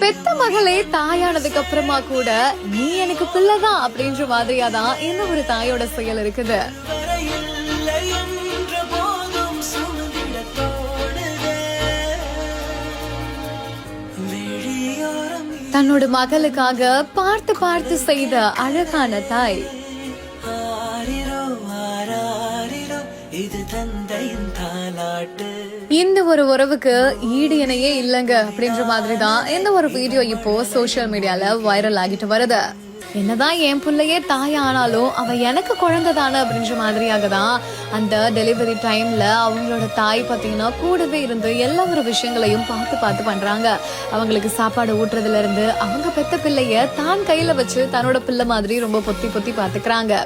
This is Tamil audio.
பெத்த மகளே தாயானதுக்கு அப்புறமா கூட நீ எனக்கு பிள்ளைதான் அப்படின்ற மாதிரியாதான் இந்த ஒரு தாயோட செயல் இருக்குது. தன்னோட மகளுக்காக பார்த்து பார்த்து செய்த அழகான தாய். இந்த ஒரு உறவுக்கு ஈடு இணையே இல்லங்க அப்படின்ற மாதிரி தான் இந்த ஒரு வீடியோ இப்போ சோசியல் மீடியால வைரல் ஆகிட்டு வருது. என்னதான் என் பிள்ளையே தாய் ஆனாலும் அவ எனக்கு குழந்தை தானே அப்படின்ற மாதிரியாக தான் அந்த டெலிவரி டைம்ல அவங்களோட தாய் பாத்தீங்கன்னா கூடவே இருந்து எல்லா ஒரு விஷயங்களையும் பார்த்து பார்த்து பண்றாங்க. அவங்களுக்கு சாப்பாடு ஊட்டுறதுல இருந்து அவங்க பெத்த பிள்ளைய தான் கையில வச்சு தன்னோட பிள்ளை மாதிரி ரொம்ப பொத்தி பொத்தி பாத்துக்கிறாங்க.